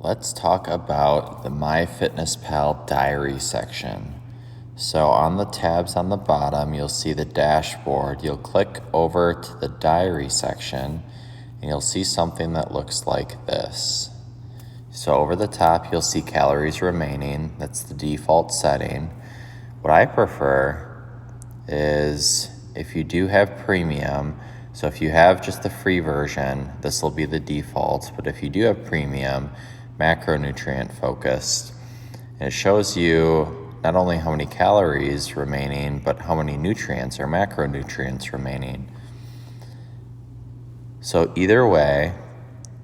Let's talk about the MyFitnessPal diary section. So on the tabs on the bottom, you'll see the dashboard. You'll click over to the diary section and you'll see something that looks like this. So over the top, you'll see calories remaining. That's the default setting. What I prefer is if you do have premium, so if you have just the free version, this will be the default. But if you do have premium, macronutrient focused, and it shows you not only how many calories remaining, but how many nutrients or macronutrients remaining. So either way,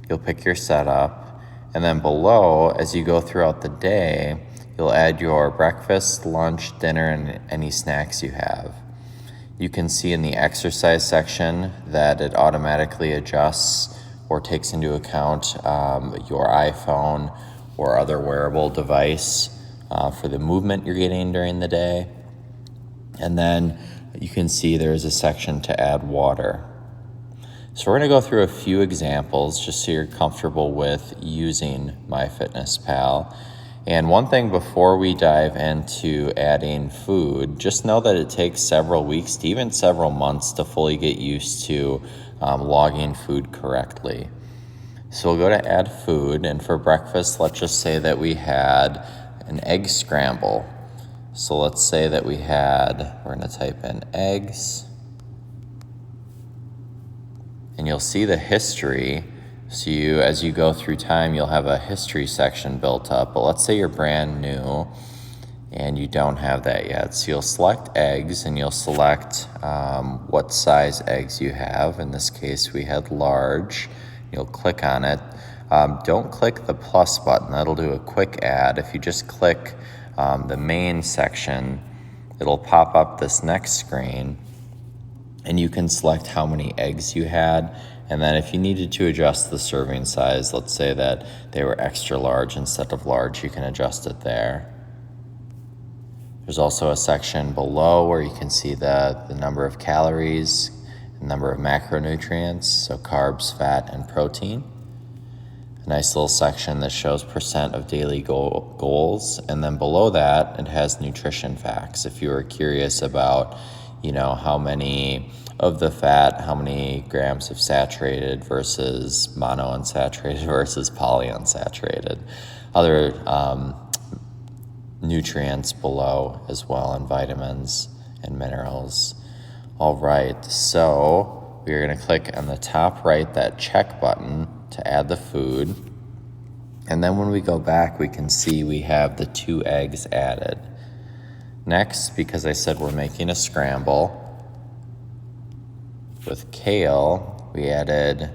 you'll pick your setup, and then below, as you go throughout the day, you'll add your breakfast, lunch, dinner, and any snacks you have. You can see in the exercise section that it automatically adjusts or takes into account your iPhone or other wearable device for the movement you're getting during the day. And then you can see there's a section to add water. So we're going to go through a few examples just so you're comfortable with using MyFitnessPal. And one thing before we dive into adding food, just know that it takes several weeks to even several months to fully get used to logging food correctly. So we'll go to add food, and for breakfast, let's just say that we had an egg scramble. So let's say that we're going to type in eggs, and you'll see the history. So as you go through time, you'll have a history section built up. But let's say you're brand new and you don't have that yet. So you'll select eggs and you'll select what size eggs you have. In this case, we had large. You'll click on it. Don't click the plus button. That'll do a quick add. If you just click the main section, it'll pop up this next screen and you can select how many eggs you had. And then if you needed to adjust the serving size, let's say that they were extra large instead of large, you can adjust it there. There's also a section below where you can see the number of calories, the number of macronutrients, so carbs, fat, and protein. A nice little section that shows percent of daily goals. And then below that, it has nutrition facts. If you were curious about, how many of the fat, how many grams of saturated versus monounsaturated versus polyunsaturated. Other nutrients below as well, and vitamins and minerals. All right, so we're going to click on the top right, that check button to add the food. And then when we go back, we can see we have the 2 eggs added. Next, because I said we're making a scramble, with kale, we added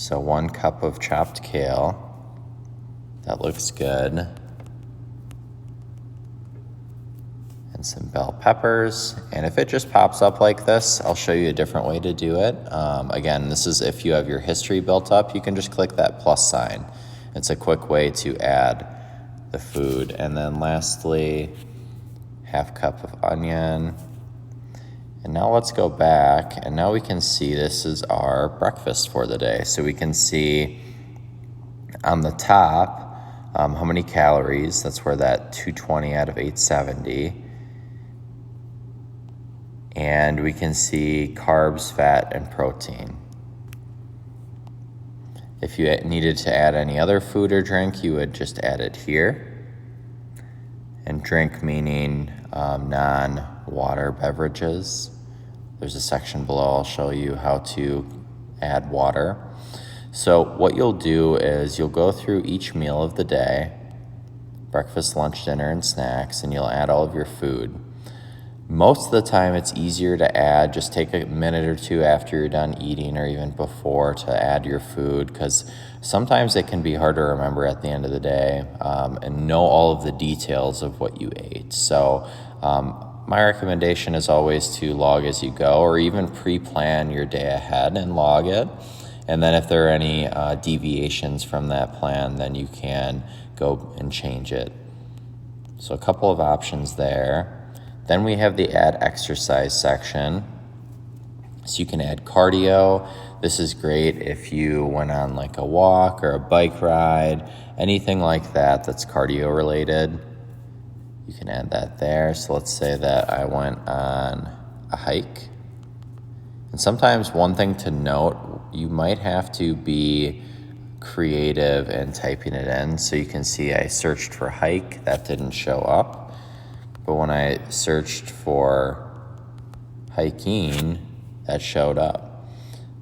1 cup of chopped kale. That looks good. And some bell peppers. And if it just pops up like this, I'll show you a different way to do it. Again, this is if you have your history built up, you can just click that plus sign. It's a quick way to add the food. And then lastly, 1/2 cup of onion. And now let's go back, and now we can see this is our breakfast for the day. So we can see on the top how many calories. That's where that 220 out of 870. And we can see carbs, fat, and protein. If you needed to add any other food or drink, you would just add it here. And drink meaning non-water beverages. There's a section below. I'll show you how to add water. So what you'll do is you'll go through each meal of the day, breakfast, lunch, dinner, and snacks, and you'll add all of your food. Most of the time it's easier to add, just take a minute or two after you're done eating or even before to add your food, because sometimes it can be hard to remember at the end of the day and know all of the details of what you ate. So my recommendation is always to log as you go, or even pre-plan your day ahead and log it. And then if there are any deviations from that plan, then you can go and change it. So a couple of options there. Then we have the add exercise section. So you can add cardio. This is great if you went on like a walk or a bike ride, anything like that that's cardio related. You can add that there. So let's say that I went on a hike. And sometimes one thing to note, you might have to be creative in typing it in. So you can see I searched for hike, that didn't show up. But when I searched for hiking, that showed up.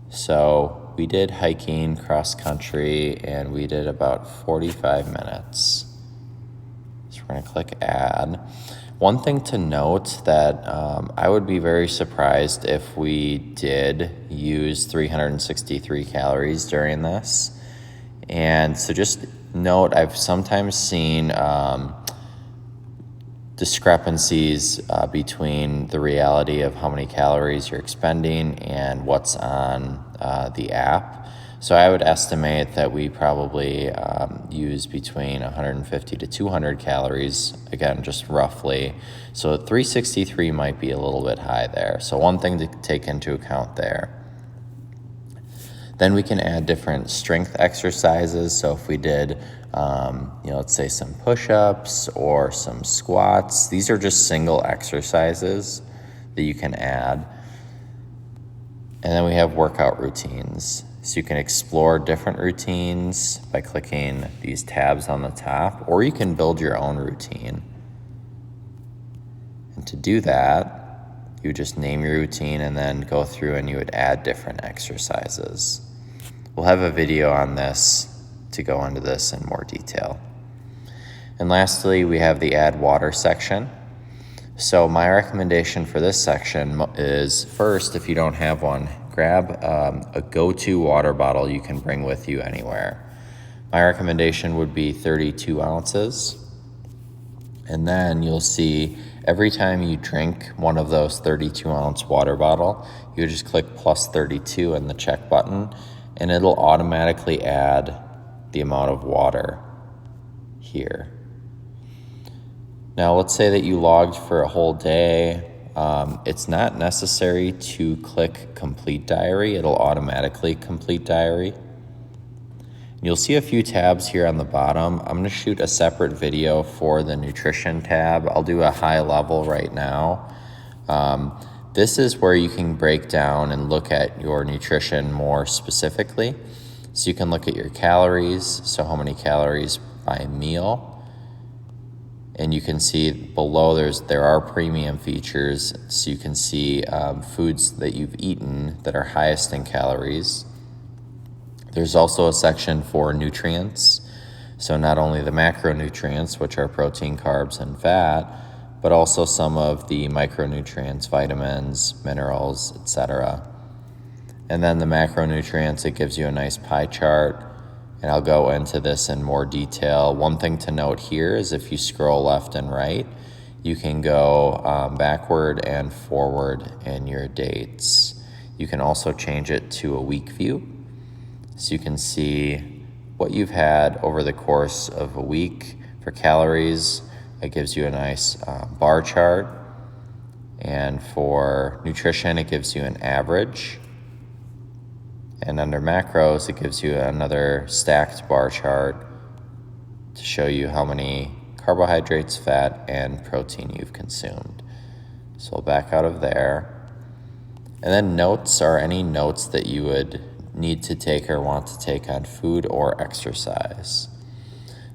So we did hiking cross country and we did about 45 minutes. So we're gonna click add. One thing to note that I would be very surprised if we did use 363 calories during this. And so just note, I've sometimes seen discrepancies between the reality of how many calories you're expending and what's on the app. So I would estimate that we probably use between 150 to 200 calories, again, just roughly. So 363 might be a little bit high there. So one thing to take into account there. Then we can add different strength exercises. So if we did, let's say some push-ups or some squats, these are just single exercises that you can add. And then we have workout routines. So you can explore different routines by clicking these tabs on the top, or you can build your own routine. And to do that, you would just name your routine and then go through and you would add different exercises. We'll have a video on this to go into this in more detail. And lastly, we have the add water section. So my recommendation for this section is, first, if you don't have one, grab a go-to water bottle you can bring with you anywhere. My recommendation would be 32 ounces. And then you'll see every time you drink one of those 32-ounce water bottle, you just click plus 32 in the check button, and it'll automatically add the amount of water here. Now, let's say that you logged for a whole day. It's not necessary to click complete diary. It'll automatically complete diary. You'll see a few tabs here on the bottom. I'm gonna shoot a separate video for the nutrition tab. I'll do a high level right now. This is where you can break down and look at your nutrition more specifically. So you can look at your calories, so how many calories by meal. And you can see below there are premium features, so you can see foods that you've eaten that are highest in calories. There's also a section for nutrients, so not only the macronutrients, which are protein, carbs, and fat, but also some of the micronutrients, vitamins, minerals, etc. And then the macronutrients, it gives you a nice pie chart. And I'll go into this in more detail. One thing to note here is if you scroll left and right, you can go backward and forward in your dates. You can also change it to a week view. So you can see what you've had over the course of a week. For calories, it gives you a nice bar chart. And for nutrition, it gives you an average. And under macros, it gives you another stacked bar chart to show you how many carbohydrates, fat, and protein you've consumed. So we'll back out of there. And then notes are any notes that you would need to take or want to take on food or exercise.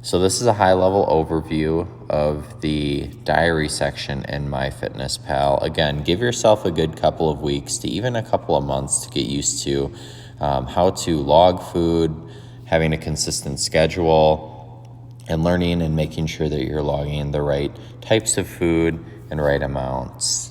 So this is a high-level overview of the diary section in MyFitnessPal. Again, give yourself a good couple of weeks to even a couple of months to get used to how to log food, having a consistent schedule, and learning and making sure that you're logging the right types of food and right amounts.